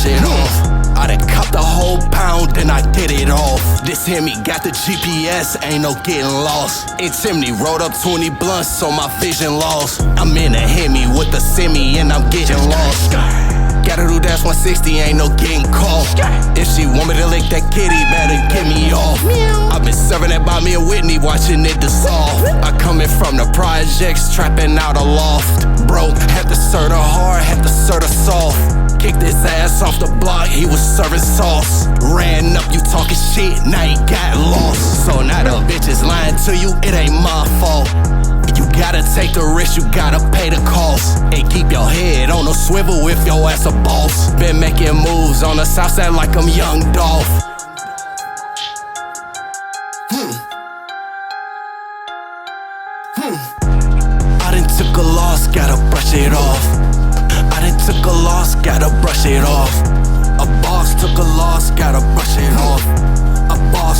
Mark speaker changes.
Speaker 1: brush it off. I done copped a whole pound, then I get it off. This Hemi got the GPS, ain't no getting lost. In chimney, rolled up 20 blunts, so my vision lost. I'm in a Hemi with a semi, and I'm getting lost. Gotta do dash 160, ain't no getting caught. If she want me to lick that kitty, better get me off. I've been serving that by me a Whitney, watching it dissolve. I coming from the projects, trapping out a loft. Broke, had to serve her hard, had to serve her soft. Kicked his ass off the block, he was serving sauce. Ran up, you talking shit, now he got lost. So now the bitch is lying to you, it ain't my fault. You gotta take the risk, you gotta pay the cost. And keep your head on a swivel if your ass a boss. Been making moves on the south side like I'm Young Dolph. I done took a loss, gotta brush it off. I done took a loss, gotta brush it off. A boss took a loss, gotta brush it off. A boss